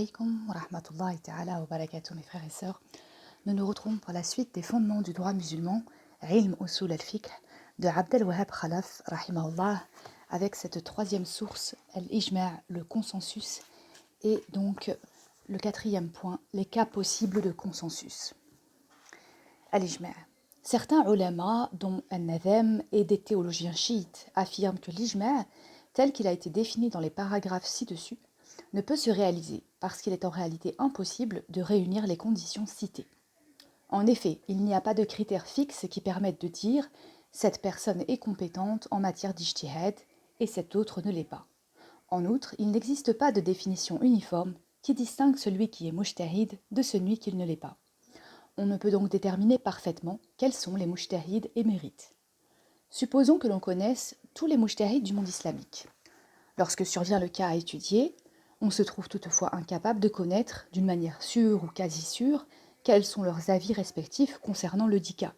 Alaikum wa rahmatullahi ta'ala wa barakatuh, mes frères et sœurs. Nous nous retrouvons pour la suite des fondements du droit musulman, Ilm Usul al-Fiqh, de Abd al-Wahhab Khalaf, rahimahullah, avec cette troisième source, al-Ijma', le consensus, et donc le quatrième point, les cas possibles de consensus. Al-Ijma'. Certains ulama, dont An-Nadham et des théologiens chiites, affirment que l'Ijma', tel qu'il a été défini dans les paragraphes ci-dessus, ne peut se réaliser parce qu'il est en réalité impossible de réunir les conditions citées. En effet, il n'y a pas de critères fixes qui permettent de dire « cette personne est compétente en matière d'ijtihad et cette autre ne l'est pas ». En outre, il n'existe pas de définition uniforme qui distingue celui qui est mujtahid de celui qui ne l'est pas. On ne peut donc déterminer parfaitement quels sont les mujtahids émérites. Supposons que l'on connaisse tous les mujtahids du monde islamique. Lorsque survient le cas à étudier, on se trouve toutefois incapable de connaître, d'une manière sûre ou quasi sûre, quels sont leurs avis respectifs concernant le dit cas.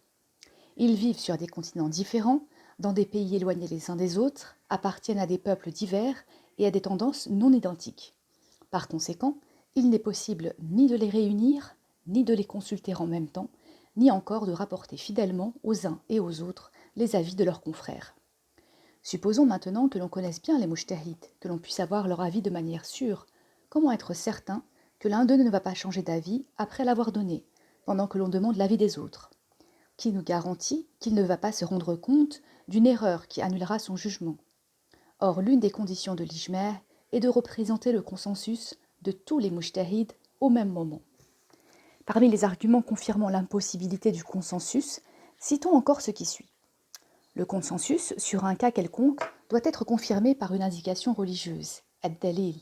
Ils vivent sur des continents différents, dans des pays éloignés les uns des autres, appartiennent à des peuples divers et à des tendances non identiques. Par conséquent, il n'est possible ni de les réunir, ni de les consulter en même temps, ni encore de rapporter fidèlement aux uns et aux autres les avis de leurs confrères. Supposons maintenant que l'on connaisse bien les mujtahids, que l'on puisse avoir leur avis de manière sûre. Comment être certain que l'un d'eux ne va pas changer d'avis après l'avoir donné, pendant que l'on demande l'avis des autres? Qui nous garantit qu'il ne va pas se rendre compte d'une erreur qui annulera son jugement? Or, l'une des conditions de l'ijma' est de représenter le consensus de tous les mujtahids au même moment. Parmi les arguments confirmant l'impossibilité du consensus, citons encore ce qui suit. Le consensus sur un cas quelconque doit être confirmé par une indication religieuse, ad-dalil,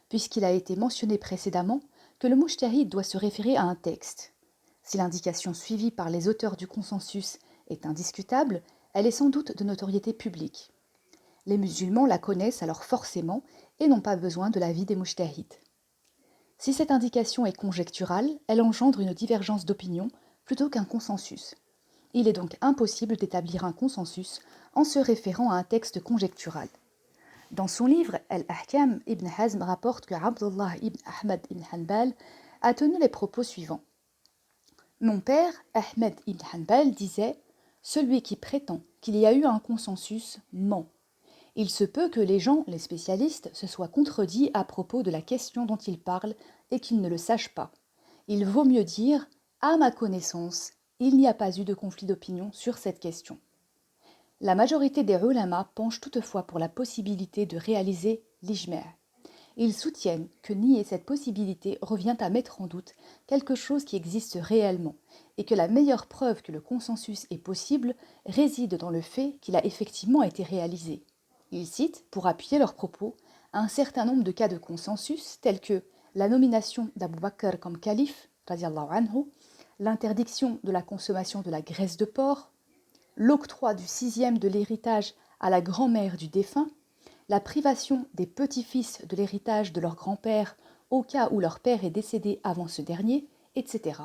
puisqu'il a été mentionné précédemment que le mujtahid doit se référer à un texte. Si l'indication suivie par les auteurs du consensus est indiscutable, elle est sans doute de notoriété publique. Les musulmans la connaissent alors forcément et n'ont pas besoin de l'avis des mujtahids. Si cette indication est conjecturale, elle engendre une divergence d'opinion plutôt qu'un consensus. Il est donc impossible d'établir un consensus en se référant à un texte conjectural. Dans son livre Al-Ahkam, Ibn Hazm rapporte que Abdullah ibn Ahmad ibn Hanbal a tenu les propos suivants. Mon père, Ahmed ibn Hanbal, disait « Celui qui prétend qu'il y a eu un consensus ment. Il se peut que les gens, les spécialistes, se soient contredits à propos de la question dont ils parlent et qu'ils ne le sachent pas. Il vaut mieux dire « à ma connaissance ». Il n'y a pas eu de conflit d'opinion sur cette question. La majorité des ulama penchent toutefois pour la possibilité de réaliser l'ijma'. Ils soutiennent que nier cette possibilité revient à mettre en doute quelque chose qui existe réellement et que la meilleure preuve que le consensus est possible réside dans le fait qu'il a effectivement été réalisé. Ils citent, pour appuyer leurs propos, un certain nombre de cas de consensus tels que la nomination d'Abu Bakr comme calife, radiallahu anhu, l'interdiction de la consommation de la graisse de porc, l'octroi du 6e de l'héritage à la grand-mère du défunt, la privation des petits-fils de l'héritage de leur grand-père au cas où leur père est décédé avant ce dernier, etc.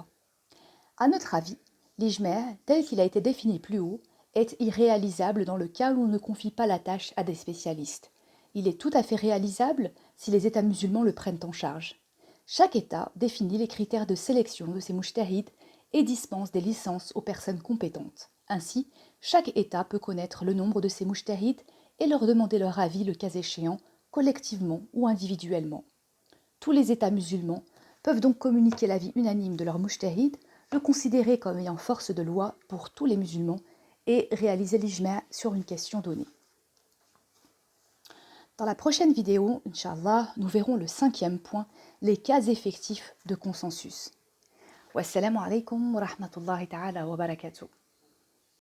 À notre avis, l'ijma', tel qu'il a été défini plus haut, est irréalisable dans le cas où on ne confie pas la tâche à des spécialistes. Il est tout à fait réalisable si les États musulmans le prennent en charge. Chaque État définit les critères de sélection de ses mujtahids et dispense des licences aux personnes compétentes. Ainsi, chaque État peut connaître le nombre de ses mujtahids et leur demander leur avis le cas échéant, collectivement ou individuellement. Tous les États musulmans peuvent donc communiquer l'avis unanime de leur mujtahid, le considérer comme ayant force de loi pour tous les musulmans et réaliser l'ijma' sur une question donnée. Dans la prochaine vidéo, Inch'Allah, nous verrons le 5e point, les cas effectifs de consensus. Wassalamu alaikum wa rahmatullahi ta'ala wa barakatuh.